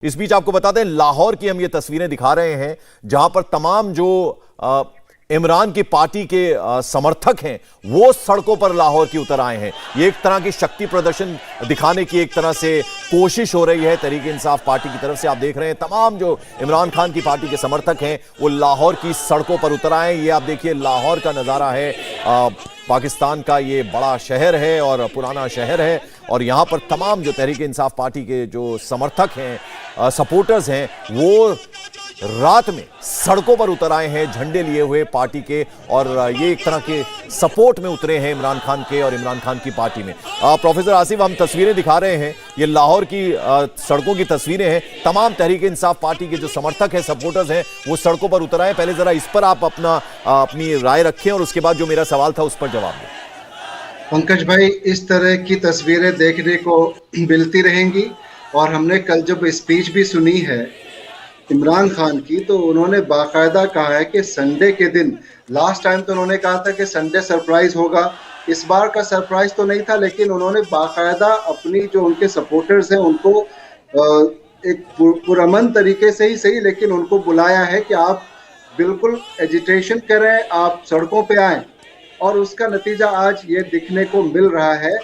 इस बीच आपको बता दें, लाहौर की हम ये तस्वीरें दिखा रहे हैं जहां पर तमाम जो इमरान की पार्टी के समर्थक हैं वो सड़कों पर लाहौर की उतर आए हैं। ये एक तरह की शक्ति प्रदर्शन दिखाने की एक तरह से कोशिश हो रही है तहरीक इंसाफ पार्टी की तरफ से। आप देख रहे हैं तमाम जो इमरान खान की पार्टी के समर्थक हैं वो लाहौर की सड़कों पर उतर आए। ये आप देखिए लाहौर का नज़ारा है। पाकिस्तान का ये बड़ा शहर है और पुराना शहर है और यहाँ पर तमाम जो तहरीक इंसाफ पार्टी के जो समर्थक हैं, सपोर्टर्स हैं, वो रात में सड़कों पर उतर आए हैं झंडे लिए हुए पार्टी के, और ये एक तरह के सपोर्ट में उतरे हैं इमरान खान के और इमरान खान की पार्टी में। प्रोफेसर आसिफ, हम तस्वीरें दिखा रहे हैं, ये लाहौर की सड़कों की तस्वीरें हैं। तमाम तहरीक इंसाफ पार्टी के जो समर्थक हैं, सपोर्टर्स हैं, वो सड़कों पर उतर आए। पहले जरा इस पर आप अपनी राय रखें और उसके बाद जो मेरा सवाल था उस पर जवाब दें। पंकज भाई, इस तरह की तस्वीरें देखने को मिलती रहेंगी और हमने कल जब स्पीच भी सुनी है इमरान खान की, तो उन्होंने बाकायदा कहा है कि संडे के दिन, लास्ट टाइम तो उन्होंने कहा था कि संडे सरप्राइज होगा, इस बार का सरप्राइज तो नहीं था, लेकिन उन्होंने बाकायदा अपनी जो उनके सपोर्टर्स हैं उनको एक पुरअमन तरीके से ही सही, लेकिन उनको बुलाया है कि आप बिल्कुल एजिटेशन करें, आप सड़कों पे आएं, और उसका नतीजा आज ये दिखने को मिल रहा है।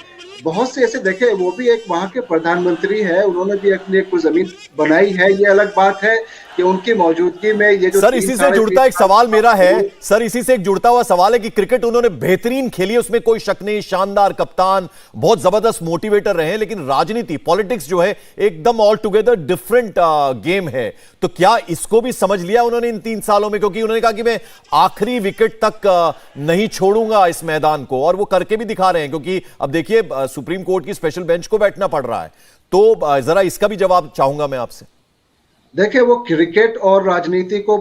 बहुत से ऐसे देखे, वो भी एक वहाँ के प्रधानमंत्री है, उन्होंने भी अपनी एक जमीन बनाई है। ये अलग बात है कि उनकी मौजूदगी में ये जो सर, इसी से जुड़ता एक सवाल मेरा है, सर इसी से एक जुड़ता हुआ सवाल है कि क्रिकेट उन्होंने बेहतरीन खेली है, उसमें कोई शक नहीं, शानदार कप्तान, बहुत जबरदस्त मोटिवेटर रहे, लेकिन राजनीति, पॉलिटिक्स जो है एकदम ऑल टुगेदर डिफरेंट गेम है। तो क्या इसको भी समझ लिया उन्होंने इन 3 सालों में? क्योंकि उन्होंने कहा कि मैं आखिरी विकेट तक नहीं छोड़ूंगा इस मैदान को, और वो करके भी दिखा रहे हैं। क्योंकि अब देखिए सुप्रीम कोर्ट की स्पेशल बेंच को बैठना पड़ रहा है। तो जरा इसका भी जवाब चाहूंगा मैं आपसे। देखिए, वो क्रिकेट और राजनीति को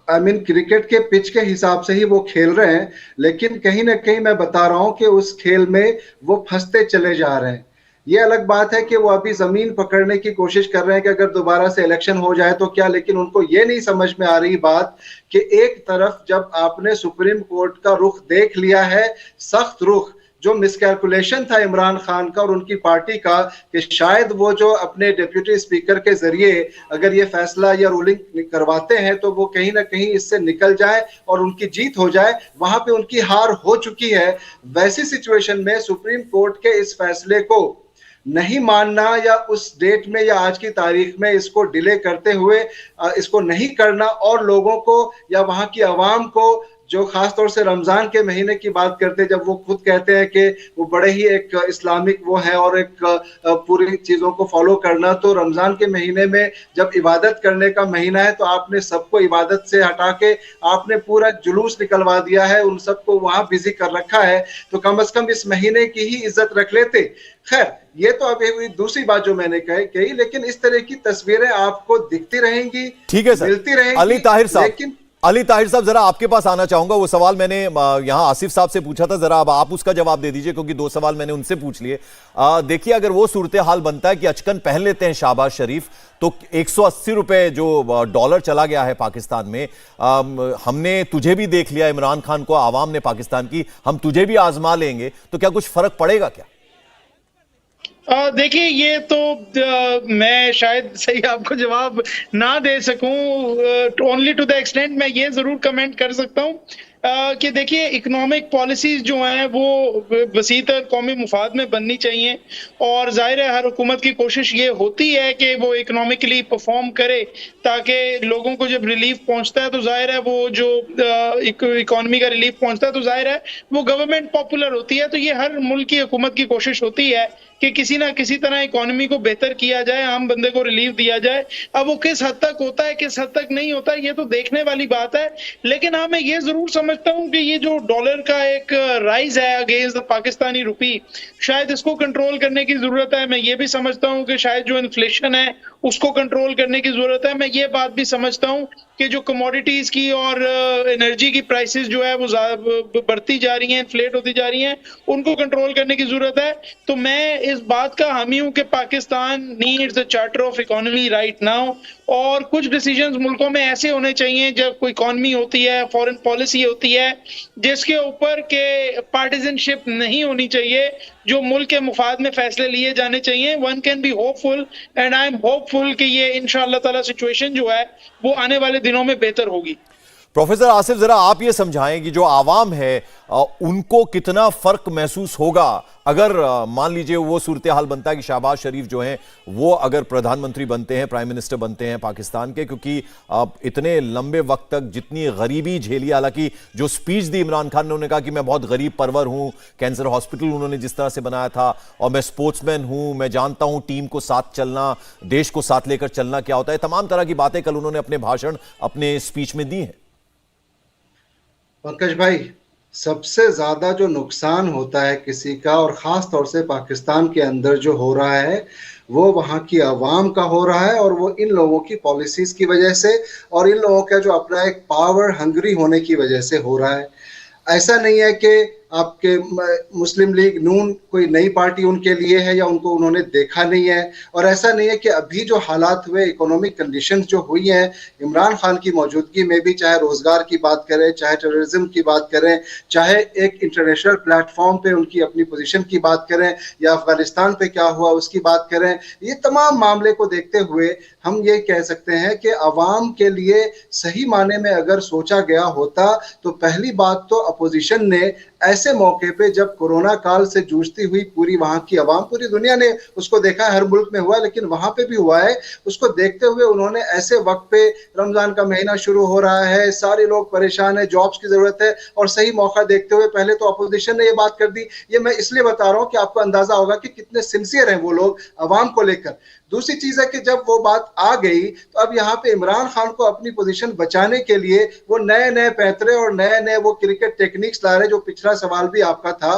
क्रिकेट के पिच के हिसाब से ही वो खेल रहे हैं, लेकिन कहीं ना कहीं मैं बता रहा हूं कि उस खेल में वो फंसते चले जा रहे हैं। ये अलग बात है कि वो अभी जमीन पकड़ने की कोशिश कर रहे हैं कि अगर दोबारा से इलेक्शन हो जाए तो क्या, लेकिन उनको ये नहीं समझ में आ रही बात कि एक तरफ जब आपने सुप्रीम कोर्ट का रुख देख लिया है, सख्त रुख, जो मिसकैलकुलेशन था इमरान खान का और उनकी पार्टी का कि शायद वो जो अपने डिप्यूटी स्पीकर के जरिए अगर ये फैसला या रूलिंग करवाते हैं तो वो कहीं ना कहीं इससे निकल जाए और उनकी जीत हो जाए, वहां पे उनकी हार हो चुकी है। वैसी सिचुएशन में सुप्रीम कोर्ट के इस फैसले को नहीं मानना या उस डेट में या आज की तारीख में इसको डिले करते हुए इसको नहीं करना, और लोगों को या वहां की आवाम को, जो खास तौर से रमजान के महीने की बात करते हैं, जब वो खुद कहते हैं कि वो बड़े ही एक इस्लामिक वो है और एक पूरी चीजों को फॉलो करना, तो रमजान के महीने में जब इबादत करने का महीना है तो आपने सबको इबादत से हटा के आपने पूरा जुलूस निकलवा दिया है, उन सबको वहां बिजी कर रखा है। तो कम से कम इस महीने की ही इज्जत रख लेते। खैर, ये तो अब एक दूसरी बात जो मैंने कही, लेकिन इस तरह की तस्वीरें आपको दिखती रहेंगी, ठीक है सर, मिलती रहेंगी। अली ताहिर साहब, लेकिन अली ताहिर साहब, जरा आपके पास आना चाहूंगा। वो सवाल मैंने यहां आसिफ साहब से पूछा था, जरा अब आप उसका जवाब दे दीजिए, क्योंकि 2 सवाल मैंने उनसे पूछ लिए। देखिए, अगर वो सूरत हाल बनता है कि अचकन पहन लेते हैं शहबाज शरीफ, तो 180 रुपए जो डॉलर चला गया है पाकिस्तान में, हमने तुझे भी देख लिया, इमरान खान को आवाम ने पाकिस्तान की, हम तुझे भी आजमा लेंगे, तो क्या कुछ फर्क पड़ेगा क्या? देखिए, ये तो मैं शायद सही आपको जवाब ना दे सकूं। ओनली टू द एक्सटेंट मैं ये जरूर कमेंट कर सकता हूं कि देखिए, इकोनॉमिक पॉलिसीज जो हैं वो वसीतर कौमी मुफाद में बननी चाहिए, और जाहिर है हर हुकूमत की कोशिश ये होती है कि वो इकोनॉमिकली परफॉर्म करे, ताकि लोगों को जब रिलीफ पहुंचता है तो जाहिर है वो जो इकोनॉमी का रिलीफ पहुंचता है तो जाहिर है वो गवर्नमेंट पॉपुलर होती है। तो ये हर मुल्क की हुकूमत की कोशिश होती है कि किसी ना किसी तरह इकोनॉमी को बेहतर किया जाए, आम बंदे को रिलीफ दिया जाए। अब वो किस हद तक होता है, किस हद तक नहीं होता है, ये तो देखने वाली बात है। लेकिन हाँ, मैं ये जरूर समझता हूँ कि ये जो डॉलर का एक राइज है अगेंस्ट द पाकिस्तानी रुपी, शायद इसको कंट्रोल करने की जरूरत है। मैं ये भी समझता हूँ कि शायद जो इन्फ्लेशन है उसको कंट्रोल करने की जरूरत है। मैं ये बात भी समझता हूँ कि जो कमोडिटीज की और एनर्जी की प्राइसेस जो है वो बढ़ती जा रही हैं, इन्फ्लेट होती जा रही हैं, उनको कंट्रोल करने की जरूरत है। तो मैं इस बात का हामी हूं कि Pakistan needs a charter of economy right now, और कुछ डिसीजंस मुल्कों में ऐसे होने चाहिए जब कोई इकोनॉमी होती है, फॉरेन पॉलिसी होती है, जिसके ऊपर के पार्टिजनशिप नहीं होनी चाहिए, जो मुल्क के मुफाद में फैसले लिए जाने चाहिए। One can be hopeful and I am hopeful hopeful कि ये इंशाअल्लाह ताला सिचुएशन जो है वो आने वाले दिनों में बेहतर होगी। प्रोफेसर आसिफ, जरा आप ये समझाएं कि जो आवाम है उनको कितना फर्क महसूस होगा अगर मान लीजिए वो सूरत हाल बनता है कि शहबाज शरीफ जो हैं वो अगर प्रधानमंत्री बनते हैं, प्राइम मिनिस्टर बनते हैं पाकिस्तान के, क्योंकि इतने लंबे वक्त तक जितनी गरीबी झेली, हालांकि जो स्पीच दी इमरान खान ने, उन्होंने कहा कि मैं बहुत गरीब परवर हूं, कैंसर हॉस्पिटल उन्होंने जिस तरह से बनाया था, और मैं स्पोर्ट्समैन हूं, मैं जानता हूं टीम को साथ चलना, देश को साथ लेकर चलना क्या होता है, तमाम तरह की बातें कल उन्होंने अपने भाषण, अपने स्पीच में दी हैं। पंकज भाई, सबसे ज्यादा जो नुकसान होता है किसी का, और खास तौर से पाकिस्तान के अंदर जो हो रहा है, वो वहाँ की आवाम का हो रहा है, और वो इन लोगों की पॉलिसीज की वजह से और इन लोगों का जो अपना एक पावर हंग्री होने की वजह से हो रहा है। ऐसा नहीं है कि आपके मुस्लिम लीग नून कोई नई पार्टी उनके लिए है या उनको उन्होंने देखा नहीं है, और ऐसा नहीं है कि अभी जो हालात हुए, इकोनॉमिक कंडीशंस जो हुई हैं इमरान खान की मौजूदगी में भी, चाहे रोजगार की बात करें, चाहे टेररिज्म की बात करें, चाहे एक इंटरनेशनल प्लेटफॉर्म पे उनकी अपनी पोजीशन की बात करें, या अफगानिस्तान पे क्या हुआ उसकी बात करें, ये तमाम मामले को देखते हुए हम ये कह सकते हैं कि अवाम के लिए सही माने में अगर सोचा गया होता तो पहली बात तो अपोजिशन ने ऐसे मौके पे, जब कोरोना काल से जूझती हुई पूरी वहां की आवाम, पूरी दुनिया ने उसको देखा है, हर मुल्क में हुआ है, लेकिन वहां पे भी हुआ है, उसको देखते हुए उन्होंने ऐसे वक्त पे, रमजान का महीना शुरू हो रहा है, सारे लोग परेशान है, जॉब्स की जरूरत है, और सही मौका देखते हुए पहले तो अपोजिशन ने ये बात कर दी। ये मैं इसलिए बता रहा हूँ कि आपको अंदाजा होगा कि कितने सिंसियर हैं वो लोग अवाम को लेकर। दूसरी चीज है कि जब वो बात आ गई तो अब यहाँ पे इमरान खान को अपनी पोजीशन बचाने के लिए वो नए नए पैतरे और नए नए वो क्रिकेट टेक्निक्स ला रहे, जो पिछला सवाल भी आपका था।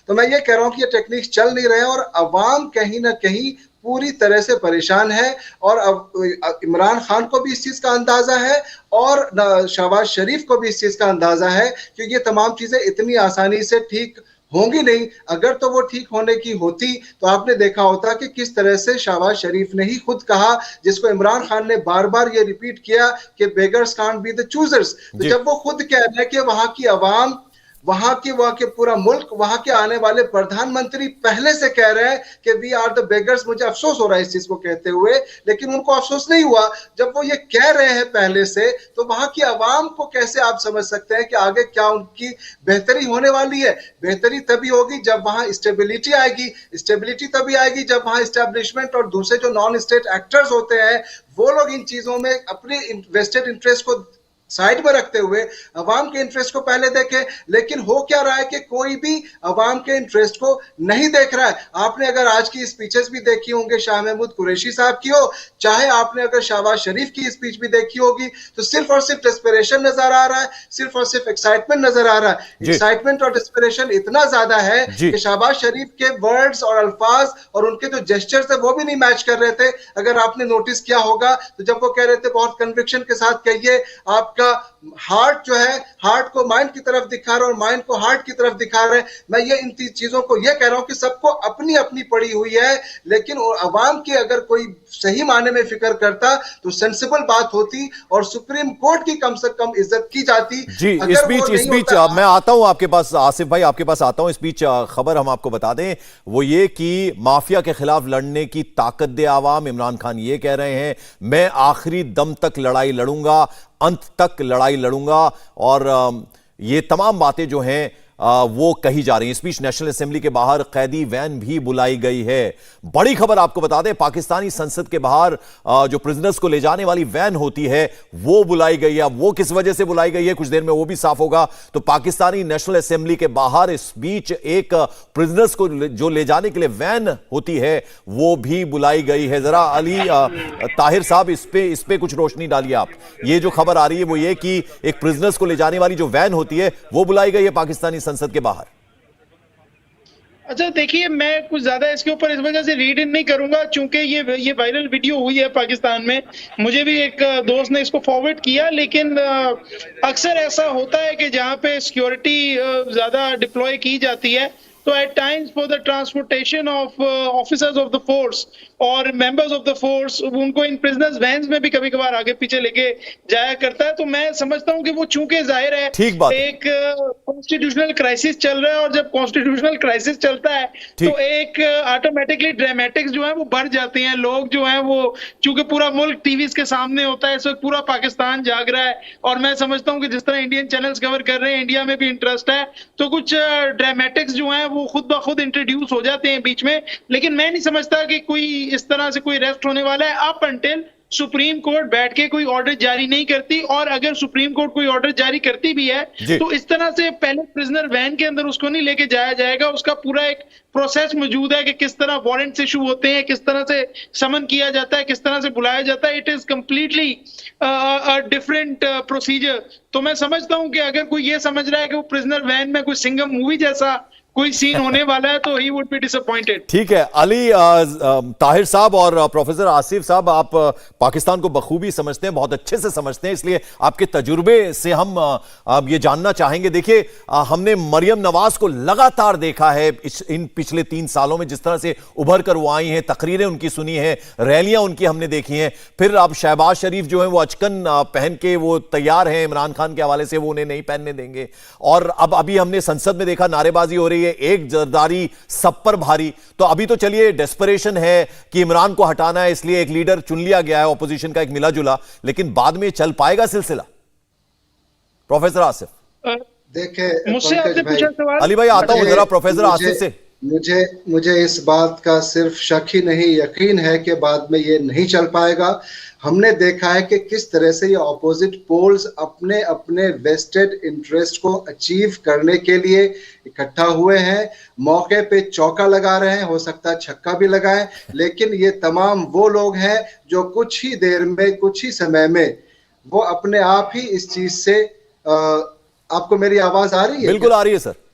तो मैं ये कह रहा हूँ कि ये टेक्निक्स चल नहीं रहे, और अवाम कहीं ना कहीं पूरी तरह से परेशान है, और अब इमरान खान को भी इस चीज का अंदाजा है और शहबाज शरीफ को भी इस चीज का अंदाजा है, क्योंकि ये तमाम चीजें इतनी आसानी से ठीक होंगी नहीं। अगर तो वो ठीक होने की होती तो आपने देखा होता कि किस तरह से शहबाज शरीफ ने ही खुद कहा, जिसको इमरान खान ने बार बार ये रिपीट किया कि beggars can't be the choosers. तो जब वो खुद कह रहे हैं कि वहां की आवाम, वहां के पूरा मुल्क, वहां के आने वाले प्रधानमंत्री पहले से कह रहे हैं कि वी आर द बेगर्स, मुझे अफसोस हो रहा है इस चीज को कहते हुए, लेकिन उनको अफसोस नहीं हुआ जब वो ये कह रहे हैं पहले से, तो वहां की आवाम को कैसे आप समझ सकते हैं कि आगे क्या उनकी बेहतरी होने वाली है। बेहतरी तभी होगी जब वहां स्टेबिलिटी आएगी, स्टेबिलिटी तभी आएगी जब वहां एस्टेब्लिशमेंट और दूसरे जो नॉन स्टेट एक्टर्स होते हैं वो लोग इन चीजों में अपने वेस्टेड इंटरेस्ट को साइड में रखते हुए अवाम के इंटरेस्ट को पहले देखें। लेकिन हो क्या रहा है कि कोई भी अवाम के इंटरेस्ट को नहीं देख रहा है। आपने अगर आज की स्पीचेस भी देखी होंगे शाह महमूद कुरैशी साहब की हो, चाहे आपने अगर शहबाज शरीफ की स्पीच भी देखी होगी, तो सिर्फ और सिर्फ डेस्परेशन नजर आ रहा है, सिर्फ और सिर्फ एक्साइटमेंट नजर आ रहा है। एक्साइटमेंट और डेस्परेशन इतना ज्यादा है कि शहबाज शरीफ के वर्ड्स और अल्फाज और उनके जो जेस्चर्स है वो भी नहीं मैच कर रहे थे। अगर आपने नोटिस किया होगा तो जब वो कह रहे थे बहुत कन्विक्शन के साथ कहिए, आप का हार्ट जो है हार्ट को माइंड की तरफ दिखा रहा है और माइंड को हार्ट की तरफ दिखा रहे हैं। मैं ये इन चीजों को ये कह रहा हूं कि सबको अपनी अपनी पड़ी हुई है, लेकिन अवाम की अगर कोई सही माने में फिक्र करता तो सेंसिबल बात होती और सुप्रीम कोर्ट की कम से कम इज्जत की जाती। जी, इस बीच मैं आता हूं आपके पास, आसिफ भाई आपके पास आता हूं। इस बीच खबर हम आपको बता दें, वो ये कि माफिया के खिलाफ लड़ने की ताकत दे आवाम। इमरान खान ये कह रहे हैं, मैं आखिरी दम तक लड़ाई लड़ूंगा, अंत तक लड़ाई लड़ूंगा, और ये तमाम बातें जो हैं वो कही जा रही है। इस बीच नेशनल असेंबली के बाहर कैदी वैन भी बुलाई गई है। बड़ी खबर आपको बता दें, पाकिस्तानी संसद के बाहर जो प्रिजनर्स को ले जाने वाली वैन होती है वो बुलाई गई है। वो किस वजह से बुलाई गई है कुछ देर में वो भी साफ होगा। तो पाकिस्तानी नेशनल असेंबली के बाहर इस बीच एक प्रिजनर्स को जो ले जाने के लिए वैन होती है वो भी बुलाई गई है। जरा अली ताहिर साहब इस पे कुछ रोशनी डालिए आप। ये जो खबर आ रही है वो ये कि एक प्रिजनर्स को ले जाने वाली जो वैन होती है वो बुलाई गई है पाकिस्तानी संसद के बाहर। अच्छा देखिए, मैं कुछ ज्यादा इसके ऊपर इस वजह से रीड इन नहीं करूंगा चूंकि ये वायरल वीडियो हुई है पाकिस्तान में। मुझे भी एक दोस्त ने इसको फॉरवर्ड किया, लेकिन अक्सर ऐसा होता है कि जहां पे सिक्योरिटी ज्यादा डिप्लॉय की जाती है तो at times for the transportation of officers of the force और मेंबर्स ऑफ द फोर्स उनको इन प्रिजनर्स वैन्स में भी कभी कभार आगे पीछे लेके जाया करता है। तो मैं समझता हूं कि वो चूंकि जाहिर है ठीक बात, एक कॉन्स्टिट्यूशनल क्राइसिस चल रहा है, और जब कॉन्स्टिट्यूशनल क्राइसिस चलता है तो एक ऑटोमेटिकली ड्रामेटिक्स जो है वो बढ़ जाती हैं। लोग जो है वो चूंकि पूरा मुल्क टीवी के सामने होता है, इस वक्त पूरा पाकिस्तान जाग रहा है, और मैं समझता हूं कि जिस तरह इंडियन चैनल्स कवर कर रहे हैं, इंडिया में भी इंटरेस्ट है, तो कुछ ड्रामेटिक्स जो है वो खुद ब खुद इंट्रोड्यूस हो जाते हैं बीच में। लेकिन मैं नहीं समझता कि कोई इस तरह से कोई रेस्ट होने वाला है अप अंटिल सुप्रीम कोर्ट बैठ के कोई ऑर्डर जारी नहीं करती। और अगर सुप्रीम कोर्ट कोई ऑर्डर जारी करती भी है तो इस तरह से पहले प्रिजनर वैन के अंदर उसको नहीं लेके जाया जाएगा, उसका पूरा एक प्रोसेस मौजूद है कि किस तरह वारंट्स इशू होते हैं, किस तरह से समन किया जाता है, किस तरह से बुलाया जाता है। It is completely different procedure. तो मैं समझता हूं कि अगर कोई ये समझ रहा है कि वो प्रिजनर वैन में कोई सिंघम मूवी जैसा कोई सीन होने वाला है तो ही वुड बी डिसअपॉइंटेड। ठीक है अली ताहिर साहब और प्रोफेसर आसिफ साहब, आप पाकिस्तान को बखूबी समझते हैं, बहुत अच्छे से समझते हैं, इसलिए आपके तजुर्बे से हम अब ये जानना चाहेंगे। देखिए हमने मरियम नवाज को लगातार देखा है इन पिछले 3 सालों में, जिस तरह से उभर कर वो आई हैं, तकरीरें उनकी सुनी हैं, रैलियां उनकी हमने देखी हैं। फिर अब शहबाज शरीफ जो है वो अचकन पहन के वो तैयार हैं इमरान खान के हवाले से, वो उन्हें नहीं पहनने देंगे। और अब अभी हमने संसद में देखा नारेबाजी हो रही है, एक जरदारी सब पर भारी। तो अभी तो चलिए डेस्परेशन है कि इमरान को हटाना है, इसलिए एक लीडर चुन लिया गया है ऑपोजिशन का, एक मिला जुला, लेकिन बाद में चल पाएगा सिलसिला? प्रोफेसर आसिफ। देखिए मुझसे आपने पूछा सवाल। अली भाई आता हूं जरा प्रोफेसर आसिफ से। मुझे इस बात का सिर्फ शक ही नहीं यकीन है कि बाद में ये नहीं चल पाएगा। हमने देखा है कि किस तरह से ये ऑपोजिट पोल्स अपने अपने वेस्टेड इंटरेस्ट को अचीव करने के लिए इकट्ठा हुए हैं, मौके पे चौका लगा रहे हैं, हो सकता है छक्का भी लगाएं, लेकिन ये तमाम वो लोग हैं जो कुछ ही देर में, कुछ ही समय में वो अपने आप ही इस चीज से आपको मेरी आवाज आ रही है? बिल्कुल आ रही है सर।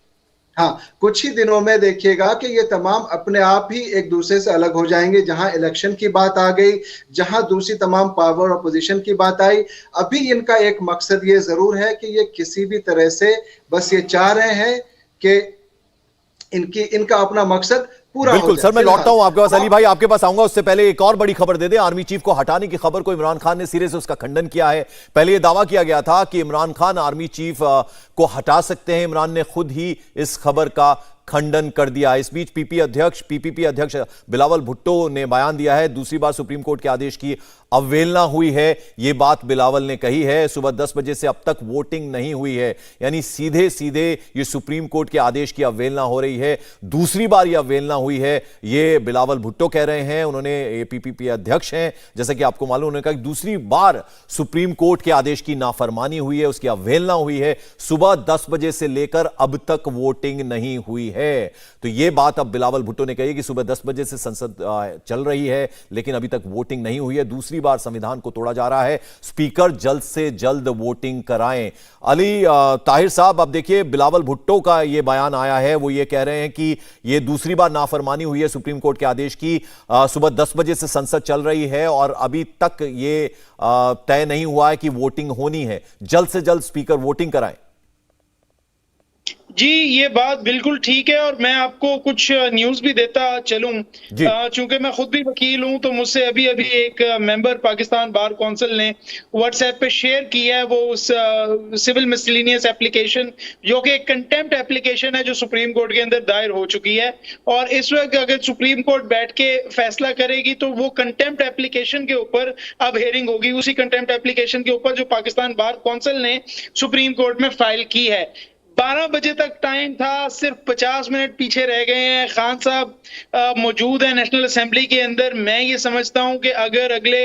हाँ, कुछ ही दिनों में देखिएगा कि ये तमाम अपने आप ही एक दूसरे से अलग हो जाएंगे। जहां इलेक्शन की बात आ गई, जहां दूसरी तमाम पावर और पोजीशन की बात आई, अभी इनका एक मकसद ये जरूर है कि ये किसी भी तरह से बस ये चाह रहे हैं कि इनका अपना मकसद पूरा हो जाए। बिल्कुल सर, मैं लौटता हूं आपके पास। अली भाई आपके पास आऊंगा, उससे पहले एक और बड़ी खबर दे दे। आर्मी चीफ को हटाने की खबर को इमरान खान ने सिरे से उसका खंडन किया है। पहले यह दावा किया गया था कि इमरान खान आर्मी चीफ को हटा सकते हैं, इमरान ने खुद ही इस खबर का खंडन कर दिया। इस बीच पीपीपी अध्यक्ष बिलावल भुट्टो ने बयान दिया है, दूसरी बार सुप्रीम कोर्ट के आदेश की अवहेलना हुई है, यह बात बिलावल ने कही है। सुबह 10 बजे से अब तक वोटिंग नहीं हुई है, यानी सीधे सीधे ये सुप्रीम कोर्ट के आदेश की अवहेलना हो रही है। दूसरी बार यह अवहेलना हुई है, ये बिलावल भुट्टो कह रहे हैं। उन्होंने पीपीपी अध्यक्ष हैं, जैसा कि आपको मालूम, उन्होंने कहा कि दूसरी बार सुप्रीम कोर्ट के आदेश की नाफरमानी हुई है, उसकी अवहेलना हुई है। सुबह 10 बजे से लेकर अब तक वोटिंग नहीं हुई है। तो यह बात अब बिलावल भुट्टो ने कही कि सुबह 10 बजे से संसद चल रही है, लेकिन अभी तक वोटिंग नहीं हुई है। दूसरी बार संविधान को तोड़ा जा रहा है। स्पीकर जल्द से जल्द वोटिंग कराएं। अली ताहिर साहब, अब देखिए बिलावल भुट्टो का यह बयान आया है, वो ये कह रहे हैं कि यह दूसरी बार नाफरमानी हुई है सुप्रीम कोर्ट के आदेश की। सुबह 10 बजे से संसद चल रही है और अभी तक ये तय नहीं हुआ है कि वोटिंग होनी है। जल्द से जल्द स्पीकर वोटिंग कराएं। जी, ये बात बिल्कुल ठीक है, और मैं आपको कुछ न्यूज भी देता चलूं। चूंकि मैं खुद भी वकील हूं, तो मुझसे अभी अभी एक मेंबर पाकिस्तान बार काउंसिल ने व्हाट्सएप पे शेयर किया है वो उस सिविल मिसलिनियस एप्लीकेशन, जो कि एक कंटेम्प्ट एप्लीकेशन है जो सुप्रीम कोर्ट के अंदर दायर हो चुकी है। और इस वक्त अगर सुप्रीम कोर्ट बैठ के फैसला करेगी तो वो कंटेम्प्ट एप्लीकेशन के ऊपर अब हेयरिंग होगी, उसी कंटेम्प्ट एप्लीकेशन के ऊपर जो पाकिस्तान बार काउंसिल ने सुप्रीम कोर्ट में फाइल की है। 12 बजे तक टाइम था, सिर्फ 50 मिनट पीछे रह गए हैं। खान साहब मौजूद है नेशनल असेंबली के अंदर। मैं ये समझता हूं कि अगर अगले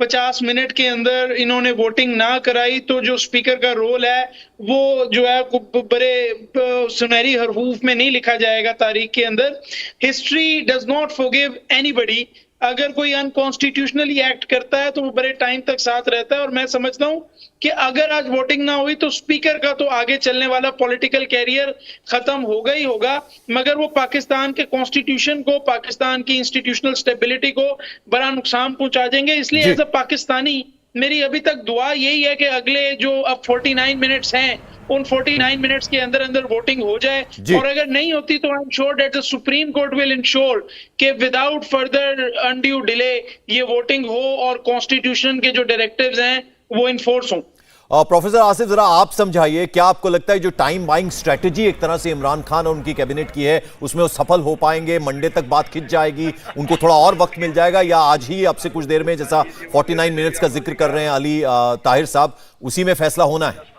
50 मिनट के अंदर इन्होंने वोटिंग ना कराई तो जो स्पीकर का रोल है वो जो है बड़े सुनहरी हरफूफ में नहीं लिखा जाएगा तारीख के अंदर। History does not forgive anybody. अगर कोई अनकॉन्स्टिट्यूशनली एक्ट करता है तो वो बड़े टाइम तक साथ रहता है। और मैं समझता हूं कि अगर आज वोटिंग ना हुई तो स्पीकर का तो आगे चलने वाला पॉलिटिकल कैरियर खत्म होगा ही होगा, मगर वो पाकिस्तान के कॉन्स्टिट्यूशन को, पाकिस्तान की इंस्टीट्यूशनल स्टेबिलिटी को बड़ा नुकसान पहुंचा देंगे। इसलिए एज अ पाकिस्तानी मेरी अभी तक दुआ यही है कि अगले जो अब 49 मिनट्स हैं, उन 49 मिनट्स के अंदर अंदर वोटिंग हो जाए, जी। और अगर नहीं होती तो I am sure that the supreme court will ensure कि विदाउट फर्दर अनड्यू डिले ये वोटिंग हो और कॉन्स्टिट्यूशन के जो डायरेक्टिव्स हैं वो इन्फोर्स हों। प्रोफेसर आसिफ, जरा आप समझाइए, क्या आपको लगता है जो टाइम बाइंग स्ट्रेटजी एक तरह से इमरान खान और उनकी कैबिनेट की है, उसमें वो सफल हो पाएंगे? मंडे तक बात खिंच जाएगी, उनको थोड़ा और वक्त मिल जाएगा, या आज ही अब से कुछ देर में, जैसा 49 मिनट्स का जिक्र कर रहे हैं अली ताहिर साहब, उसी में फैसला होना है?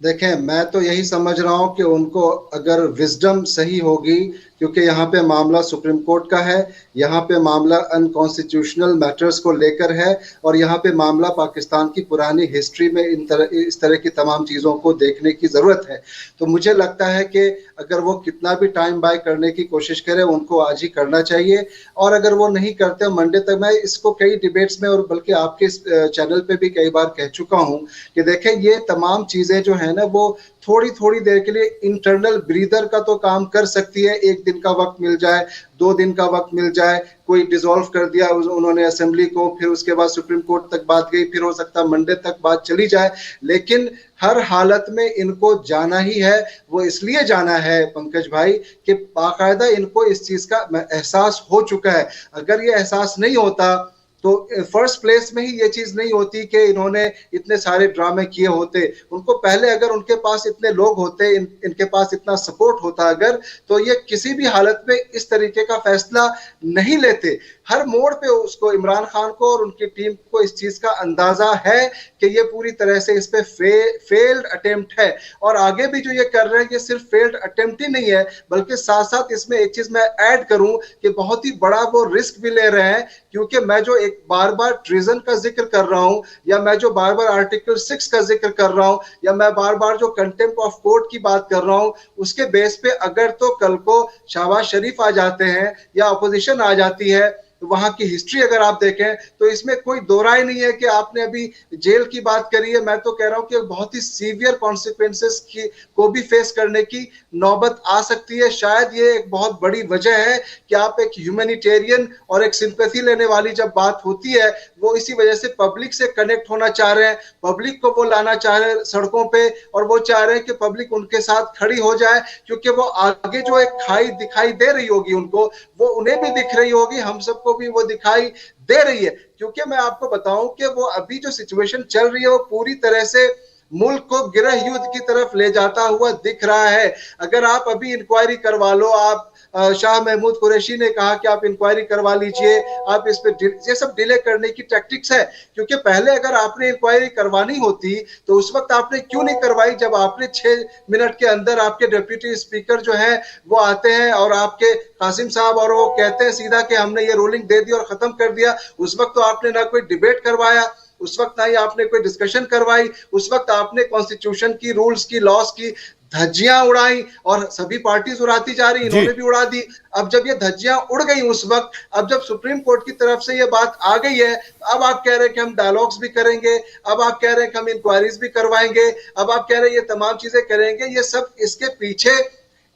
देखें, मैं तो यही समझ रहा हूं कि उनको अगर विजडम सही होगी, क्योंकि यहाँ पे मामला सुप्रीम कोर्ट का है, यहाँ पे मामला अनकॉन्स्टिट्यूशनल मैटर्स को लेकर है, और यहाँ पे मामला पाकिस्तान की पुरानी हिस्ट्री में इस तरह की तमाम चीज़ों को देखने की ज़रूरत है। तो मुझे लगता है कि अगर वो कितना भी टाइम बाय करने की कोशिश करें, उनको आज ही करना चाहिए। और अगर वो नहीं करते मंडे तक, मैं इसको कई डिबेट्स में और बल्कि आपके चैनल पे भी कई बार कह चुका हूँ कि देखें, ये तमाम चीज़ें जो है ना, वो थोड़ी थोड़ी देर के लिए इंटरनल ब्रीदर का तो काम कर सकती है। एक दिन का वक्त मिल जाए, 2 दिन का वक्त मिल जाए, कोई डिसॉल्व कर दिया उन्होंने असेंबली को, फिर उसके बाद सुप्रीम कोर्ट तक बात गई, फिर हो सकता है मंडे तक बात चली जाए। लेकिन हर हालत में इनको जाना ही है। वो इसलिए जाना है पंकज भाई कि बाकायदा इनको इस चीज का एहसास हो चुका है। अगर ये एहसास नहीं होता तो फर्स्ट प्लेस में ही ये चीज नहीं होती कि इन्होंने इतने सारे ड्रामे किए होते। उनको पहले अगर उनके पास इतने लोग होते, इनके पास इतना सपोर्ट होता अगर, तो ये किसी भी हालत में इस तरीके का फैसला नहीं लेते। हर मोड़ पे उसको, इमरान खान को और उनकी टीम को इस चीज का अंदाजा है कि ये पूरी तरह से इस पे फेल्ड अटेम्प्ट है। और आगे भी जो ये कर रहे हैं, ये सिर्फ फेल्ड अटेम्प्ट ही नहीं है, बल्कि साथ साथ इसमें एक चीज मैं ऐड करूं कि बहुत ही बड़ा वो रिस्क भी ले रहे हैं। क्योंकि मैं जो एक बार बार ट्रीजन का जिक्र कर रहा हूं, या मैं जो बार बार आर्टिकल 6 का जिक्र कर रहा हूं, या मैं बार बार जो कंटेम्प्ट ऑफ कोर्ट की बात कर रहा हूं, उसके बेस पे अगर तो कल को शहबाज शरीफ आ जाते हैं या अपोजिशन आ जाती है, वहां की हिस्ट्री अगर आप देखें तो इसमें कोई दो राय नहीं है कि आपने अभी जेल की बात करी है। मैं तो कह रहा हूं कि बहुत ही सीवियर कॉन्सिक्वेंसेस की को भी फेस करने की नौबत आ सकती है। शायद ये एक बहुत बड़ी वजह है कि आप एक ह्यूमैनिटेरियन और एक सिंपैथी लेने वाली जब बात होती है, वो इसी वजह से पब्लिक से कनेक्ट होना चाह रहे हैं, पब्लिक को वो लाना चाह रहे हैं सड़कों पे, और वो चाह रहे हैं कि पब्लिक उनके साथ खड़ी हो जाए। क्योंकि वो आगे जो एक खाई दिखाई दे रही होगी उनको, वो उन्हें भी दिख रही होगी, हम सबको भी वो दिखाई दे रही है। क्योंकि मैं आपको बताऊं कि वो अभी जो सिचुएशन चल रही है, वो पूरी तरह से मुल्क को गृह युद्ध की तरफ ले जाता हुआ दिख रहा है। अगर आप अभी इंक्वायरी करवा लो, आप शाह महमूद कुरैशी ने कहा कि आप इंक्वायरी करवा लीजिए, आप इस पे, ये सब डिले करने की टैक्टिक्स है। क्योंकि पहले अगर आपने इंक्वायरी करवानी होती तो उस वक्त आपने क्यों नहीं करवाई, जब आपने 6 मिनट के अंदर आपके डिप्टी स्पीकर जो है वो आते हैं और आपके कासिम साहब, और वो कहते हैं सीधा कि हमने ये रूलिंग दे दी और खत्म कर दिया। उस वक्त तो आपने ना कोई डिबेट करवाया, उस वक्त ना ही आपने कोई डिस्कशन करवाई, उस वक्त आपने कॉन्स्टिट्यूशन की, रूल्स की, लॉस की धज्जियां उड़ाई, और सभी पार्टीज उड़ाती जा रही, इन्होंने भी उड़ा दी। अब जब ये धज्जियां उड़ गई उस वक्त, अब जब सुप्रीम कोर्ट की तरफ से ये बात आ गई है, अब आप कह रहे हैं कि हम डायलॉग्स भी करेंगे, अब आप कह रहे हैं कि हम इंक्वायरीज भी करवाएंगे, अब आप कह रहे हैं ये तमाम चीजें करेंगे। ये सब इसके पीछे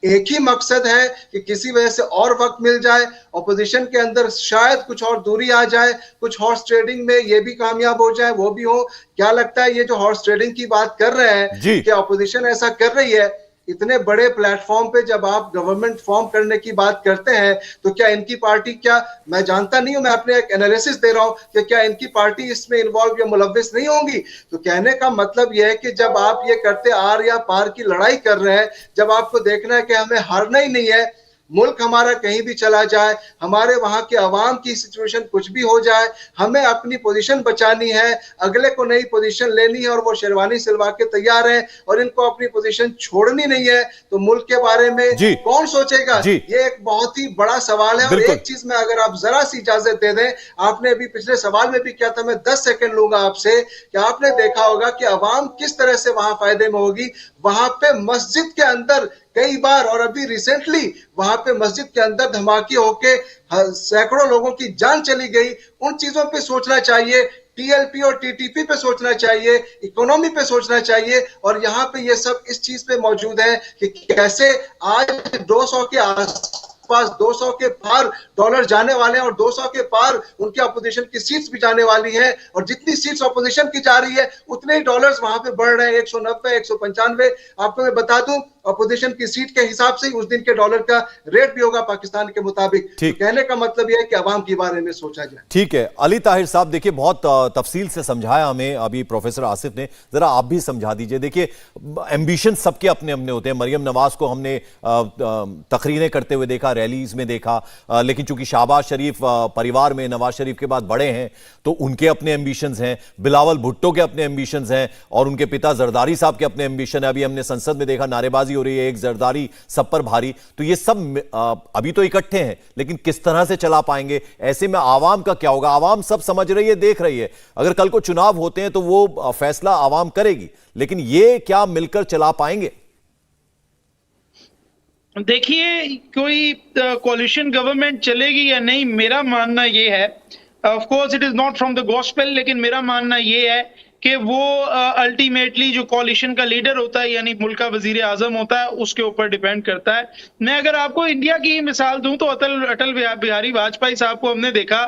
एक ही मकसद है कि किसी वजह से और वक्त मिल जाए, ऑपोजिशन के अंदर शायद कुछ और दूरी आ जाए, कुछ हॉर्स ट्रेडिंग में ये भी कामयाब हो जाए, वो भी हो। क्या लगता है ये जो हॉर्स ट्रेडिंग की बात कर रहे हैं कि ऑपोजिशन ऐसा कर रही है, इतने बड़े प्लेटफॉर्म पे जब आप गवर्नमेंट फॉर्म करने की बात करते हैं, तो क्या इनकी पार्टी, क्या, मैं जानता नहीं हूं, मैं अपने एक एनालिसिस दे रहा हूं कि क्या इनकी पार्टी इसमें इन्वॉल्व या मुलव्विस नहीं होंगी। तो कहने का मतलब यह है कि जब आप ये करते आर या पार की लड़ाई कर रहे हैं, जब आपको देखना है कि हमें हारना ही नहीं है, मुल्क हमारा कहीं भी चला जाए, हमारे वहां के अवाम की सिचुएशन कुछ भी हो जाए, हमें अपनी पोजीशन बचानी है, अगले को नई पोजीशन लेनी है, और वो शेरवानी सिलवा के तैयार है, और इनको अपनी पोजीशन छोड़नी नहीं है, तो मुल्क के बारे में कौन सोचेगा? ये एक बहुत ही बड़ा सवाल है। और एक चीज में अगर आप जरा सी इजाजत दे दें, आपने अभी पिछले सवाल में भी किया था, मैं 10 सेकंड लूंगा आपसे, कि आपने देखा होगा कि अवाम किस तरह से वहां फायदे में होगी। वहां पे मस्जिद के अंदर कई बार, और अभी रिसेंटली वहां पे मस्जिद के अंदर धमाके होके सैकड़ों लोगों की जान चली गई। उन चीजों पे सोचना चाहिए, टीएलपी और टीटीपी पे सोचना चाहिए, इकोनॉमी पे सोचना चाहिए। और यहाँ पे ये सब इस चीज पे मौजूद है कि कैसे आज 200 के पास 200 के पार डॉलर जाने वाले हैं और 200 के पार उनकी अपोजिशन की सीट्स भी जाने वाली हैं और जितनी सीट्स अपोजिशन की जा रही है उतने ही डॉलर्स वहां पे बढ़ रहे हैं 190 195। आपको मैं बता दूं अपोजिशन की सीट के हिसाब से उस दिन के डॉलर का रेट भी होगा पाकिस्तान के मुताबिक। तो कहने का मतलब यह है कि अवाम के बारे में सोचा जाए। ठीक है अली ताहिर साहब, देखिए बहुत तफसील से समझाया हमें अभी प्रोफेसर आसिफ ने, जरा आप भी समझा दीजिए। देखिए एम्बिशन सबके अपने अपने होते हैं। मरियम नवाज को हमने तकरीरें करते हुए देखा, रैलीज में देखा, लेकिन चूंकि शहबाज शरीफ परिवार में नवाज शरीफ के बाद बड़े हैं तो उनके अपने एम्बिशंस हैं, बिलावल भुट्टो के अपने एम्बिशंस हैं और उनके पिता जरदारी साहब के अपने एम्बिशन है। अभी हमने संसद में देखा नारेबाजी हो रही है, एक जरदारी सब पर भारी। तो ये सब अभी तो इकट्ठे हैं लेकिन किस तरह से चला पाएंगे? ऐसे में आवाम का क्या होगा? आवाम सब समझ रही है, देख रही है। अगर कल को चुनाव होते हैं तो वो फैसला आवाम करेगी, लेकिन ये क्या मिलकर चला पाएंगे? देखिए कोई कोalition गवर्नमेंट चलेगी या नहीं, मेरा मानना ये है, of course it is not from the gospel, लेकिन मेरा मानना ये है कि वो अल्टीमेटली जो कोalition का लीडर होता है यानी मुल्क का वजीर आजम होता है उसके ऊपर डिपेंड करता है। मैं अगर आपको इंडिया की मिसाल दूं तो अटल बिहारी वाजपेयी साहब को हमने देखा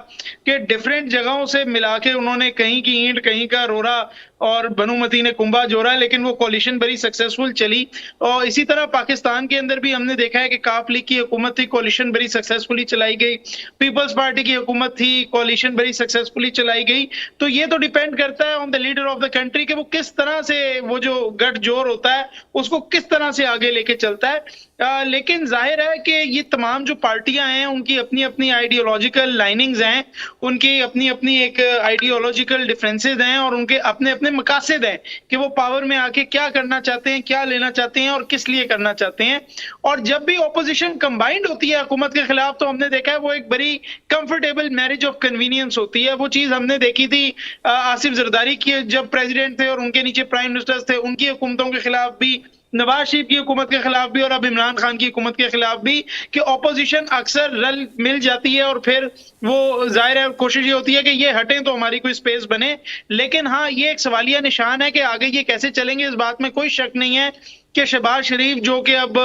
कि डिफरेंट जगहों से मिला के उन्होंने कहीं की ईंट कहीं का रोरा और बनुमती ने कुंभा जोड़ा, लेकिन वो कोalition बड़ी सक्सेसफुल चली। और इसी तरह पाकिस्तान के अंदर भी हमने देखा है कि काफ लीग की हुकूमत थी, कोalition बड़ी सक्सेसफुली चलाई गई। पीपल्स पार्टी की हुकूमत थी, कोalition बड़ी सक्सेसफुली चलाई गई। तो ये तो डिपेंड करता है on the leader of the country कि वो किस तरह से वो जो गठजोड़ होता है उसको किस तरह से आगे लेके चलता है। लेकिन जाहिर है कि ये तमाम जो पार्टियां हैं उनकी अपनी अपनी आइडियोलॉजिकल लाइनिंग्स हैं, उनकी अपनी अपनी एक आइडियोलॉजिकल डिफरेंसेस हैं और उनके अपने अपने मकासद हैं कि वो पावर में आके क्या करना चाहते हैं, क्या लेना चाहते हैं और किस लिए करना चाहते हैं। और जब भी ऑपोजिशन कंबाइंड होती है हुकूमत के खिलाफ तो हमने देखा है वो एक बड़ी कंफर्टेबल मैरिज ऑफ कन्वीनियंस होती है। वो चीज हमने देखी थी आसिफ जरदारी की जब प्रेसिडेंट थे और उनके नीचे प्राइम मिनिस्टर्स थे, उनकी हुकूमतों के खिलाफ भी, नवाज शरीफ की हुकूमत के खिलाफ भी और अब इमरान खान की हुकूमत के खिलाफ भी, कि ऑपोजिशन अक्सर रल मिल जाती है और फिर वो जाहिर है कोशिश ये होती है कि ये हटें तो हमारी कोई स्पेस बने। लेकिन हाँ ये एक सवालिया निशान है कि आगे ये कैसे चलेंगे, इस बात में कोई शक नहीं है कि शहबाज शरीफ जो कि अब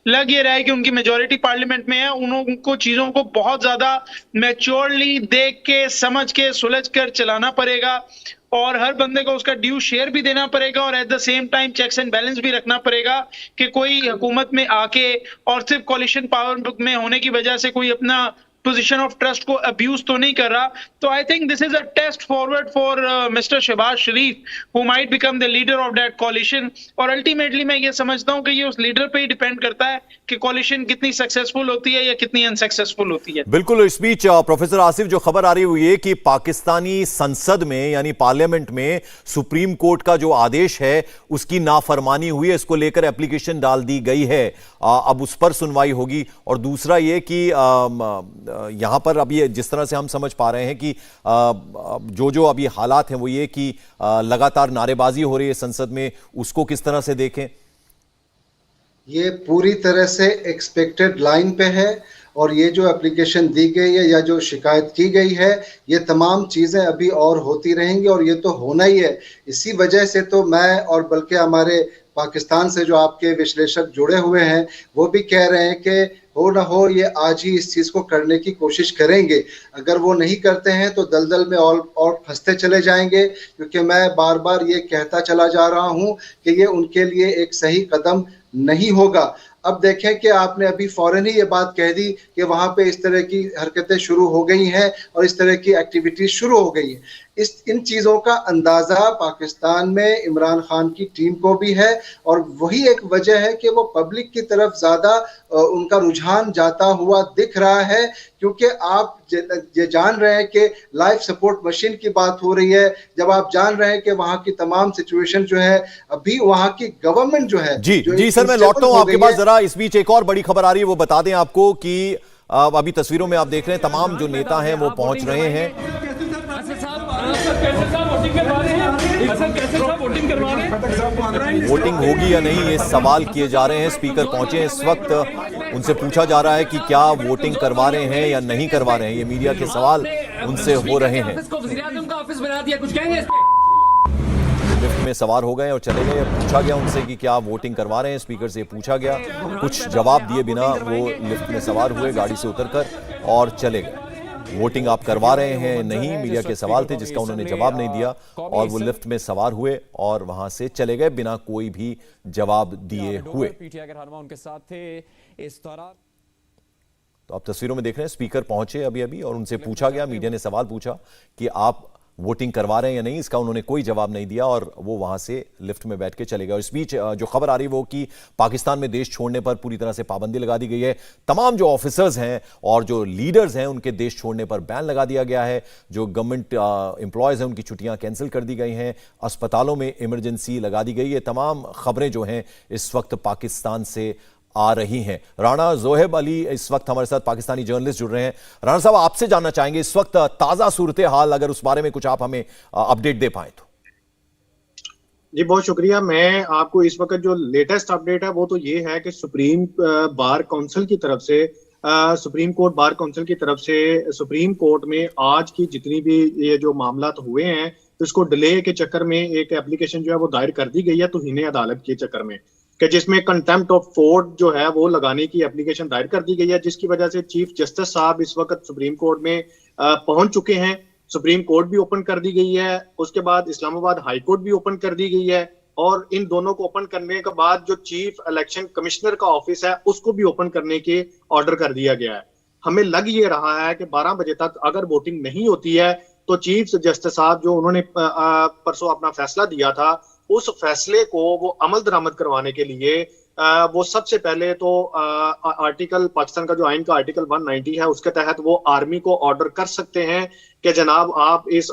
लग ये रहा है कि उनकी मेजॉरिटी पार्लियामेंट में है, उनको चीजों को बहुत ज्यादा मैच्योरली देख के समझ के सुलझ कर चलाना पड़ेगा और हर बंदे को उसका ड्यू शेयर भी देना पड़ेगा और at the same time checks and balance भी रखना पड़ेगा कि कोई हुकूमत में आके और सिर्फ कोalition पावर में होने की वजह से कोई अपना पोजीशन ऑफ ट्रस्ट को अब्यूज तो नहीं कर रहा। तो I think this is a test forward for mister Shehbaz Sharif who might become the leader of that coalition. और अल्टीमेटली मैं ये समझता हूं कि ये उस लीडर पे ही डिपेंड करता है कि कोalition कितनी सक्सेसफुल होती है या कितनी अनसक्सेसफुल होती है। बिल्कुल। इस बीच प्रोफेसर आसिफ जो खबर आ रही हुई है कि पाकिस्तानी संसद में यानी पार्लियामेंट में सुप्रीम कोर्ट का जो आदेश है उसकी नाफरमानी हुई है, इसको लेकर एप्लीकेशन डाल दी गई है, अब उस पर सुनवाई होगी। और दूसरा ये कि यहां पर अभी जिस तरह से हम समझ पा रहे हैं कि जो अभी हालात हैं वो ये कि लगातार नारेबाजी हो रही है संसद में, उसको किस तरह से देखें? ये पूरी तरह से एक्सपेक्टेड लाइन पे है और ये जो एप्लीकेशन दी गई है या जो शिकायत की गई है ये तमाम चीज़ें अभी और होती रहेंगी और ये तो होना ही है। इसी वजह से तो मैं और बल्कि हमारे पाकिस्तान से जो आपके विश्लेषक जुड़े हुए हैं वो भी कह रहे हैं कि हो ना हो ये आज ही इस चीज़ को करने की कोशिश करेंगे। अगर वो नहीं करते हैं तो दलदल में और फंसते चले जाएंगे, क्योंकि मैं बार बार ये कहता चला जा रहा हूँ कि ये उनके लिए एक सही कदम नहीं होगा। अब देखें कि आपने अभी फौरन ही ये बात कह दी कि वहाँ पे इस तरह की हरकतें शुरू हो गई हैं और इस तरह की एक्टिविटीज शुरू हो गई हैं। इन चीज़ों का अंदाज़ा पाकिस्तान में इमरान खान की टीम को भी है और वही एक वजह है कि वो पब्लिक की तरफ ज़्यादा उनका रुझान जाता हुआ दिख रहा है, क्योंकि आप ये जान रहे हैं कि लाइफ सपोर्ट मशीन की बात हो रही है, जब आप जान रहे हैं कि वहाँ की तमाम सिचुएशन जो है अभी वहाँ की गवर्नमेंट जो है जी सर मैं लौटता हूँ आपके पास। जरा इस बीच एक और बड़ी खबर आ रही है वो बता दें आपको कि अभी तस्वीरों में आप देख रहे हैं तमाम जो नेता हैं वो पहुंच रहे हैं। वोटिंग होगी या नहीं ये सवाल किए जा रहे हैं। स्पीकर पहुंचे हैं इस वक्त, उनसे पूछा जा रहा है कि क्या वोटिंग करवा रहे हैं या नहीं करवा रहे हैं। ये मीडिया के सवाल उनसे हो रहे हैं। लिफ्ट में सवार हो गए और चले गए। पूछा गया उनसे कि क्या वोटिंग करवा रहे हैं, स्पीकर से पूछा गया, कुछ जवाब दिए बिना वो लिफ्ट में सवार हुए, गाड़ी से उतरकर और चले गए। वोटिंग आप करवा रहे हैं नहीं, मीडिया के सवाल थे जिसका उन्होंने जवाब नहीं दिया और वो लिफ्ट में सवार हुए और वहां से चले गए बिना कोई भी जवाब दिए हुए। पीटीआई के रहनुमा उनके साथ थे इस दौरान। तो आप तस्वीरों में देख रहे हैं स्पीकर पहुंचे अभी अभी और उनसे पूछा गया, मीडिया ने सवाल पूछा कि आप वोटिंग करवा रहे हैं या नहीं, इसका उन्होंने कोई जवाब नहीं दिया और वो वहां से लिफ्ट में बैठ के चले गए। और इस बीच जो खबर आ रही है वो कि पाकिस्तान में देश छोड़ने पर पूरी तरह से पाबंदी लगा दी गई है। तमाम जो ऑफिसर्स हैं और जो लीडर्स हैं उनके देश छोड़ने पर बैन लगा दिया गया है। जो गवर्नमेंट एम्प्लॉयज हैं उनकी छुट्टियां कैंसिल कर दी गई हैं, अस्पतालों में इमरजेंसी लगा दी गई है। तमाम खबरें जो हैं इस वक्त पाकिस्तान से आ रही हैं। राणा जोहेब अली इस वक्त हमारे साथ पाकिस्तानी जर्नलिस्ट जुड़ रहे हैं। राणा साहब, आपसे जानना चाहेंगे इस वक्त ताजा सूरत हाल, अगर उस बारे में कुछ आप हमें अपडेट दे पाएं तो। जी बहुत शुक्रिया। मैं आपको इस वक्त जो लेटेस्ट अपडेट है वो तो ये है कि सुप्रीम बार काउंसिल की तरफ से सुप्रीम कोर्ट बार काउंसिल की तरफ से सुप्रीम कोर्ट में आज की जितनी भी ये जो मामला हुए हैं तो इसको डिले के चक्कर में एक एप्लीकेशन जो है वो दायर कर दी गई है तौहीन अदालत के चक्कर में, कि जिसमें कंटेम्प्ट ऑफ कोर्ट जो है वो लगाने की एप्लीकेशन दायर कर दी गई है, जिसकी वजह से चीफ जस्टिस साहब इस वक्त सुप्रीम कोर्ट में पहुंच चुके हैं। सुप्रीम कोर्ट भी ओपन कर दी गई है, उसके बाद इस्लामाबाद हाई कोर्ट भी ओपन कर दी गई है और इन दोनों को ओपन करने के बाद जो चीफ इलेक्शन कमिश्नर का ऑफिस है उसको भी ओपन करने के ऑर्डर कर दिया गया है। हमें लग ये रहा है कि 12 बजे तक अगर वोटिंग नहीं होती है तो चीफ जस्टिस साहब जो उन्होंने परसों अपना फैसला दिया था उस फैसले को वो अमल दरामद करवाने के लिए वो सबसे पहले तो आर्टिकल पाकिस्तान का जो आइन का आर्टिकल 190 है उसके तहत वो आर्मी को ऑर्डर कर सकते हैं कि जनाब आप इस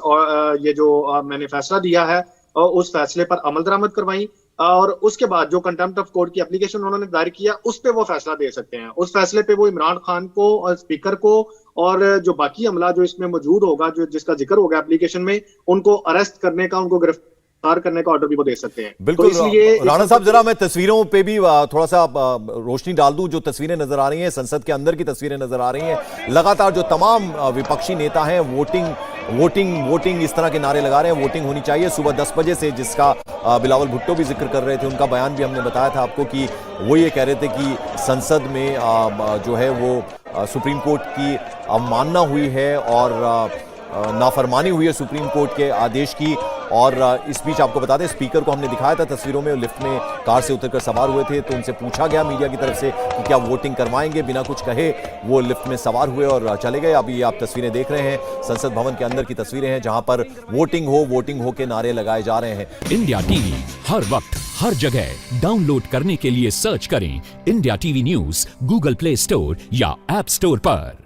ये जो मैंने फैसला दिया है उस फैसले पर अमल दरामद करवाई, और उसके बाद जो कंटेम्प्ट ऑफ कोर्ट की एप्लीकेशन उन्होंने दायर किया उस पे वो फैसला दे सकते हैं। उस फैसले पे वो इमरान खान को और स्पीकर को और जो बाकी अमला जो इसमें मौजूद होगा, जो जिसका जिक्र होगा एप्लीकेशन में, उनको अरेस्ट करने का, उनको गिरफ्तार करने का ऑर्डर भी वो दे सकते हैं। बिल्कुल। तो इसलिए राणा साहब, जरा मैं तस्वीरों पे भी थोड़ा सा रोशनी डाल दूं। जो तस्वीरें नजर आ रही हैं संसद के अंदर की तस्वीरें नजर आ रही हैं। लगातार जो तमाम विपक्षी नेता हैं वोटिंग वोटिंग वोटिंग इस तरह के नारे लगा रहे हैं, वोटिंग होनी चाहिए। सुबह 10 बजे से, जिसका बिलावल भुट्टो भी जिक्र कर रहे थे, उनका बयान भी हमने बताया था आपको कि वो ये कह रहे थे कि संसद में जो है वो सुप्रीम कोर्ट की अवमानना हुई है और नाफरमानी हुई है सुप्रीम कोर्ट के आदेश की। और इस बीच आपको बता दें, स्पीकर को हमने दिखाया था तस्वीरों में, लिफ्ट में कार से उतरकर सवार हुए थे, तो उनसे पूछा गया मीडिया की तरफ से कि क्या वोटिंग करवाएंगे। बिना कुछ कहे वो लिफ्ट में सवार हुए और चले गए। अभी आप तस्वीरें देख रहे हैं, संसद भवन के अंदर की तस्वीरें हैं जहां पर वोटिंग हो के नारे लगाए जा रहे हैं। इंडिया टीवी हर वक्त हर जगह डाउनलोड करने के लिए सर्च करें India TV news Google play store या ऐप स्टोर पर।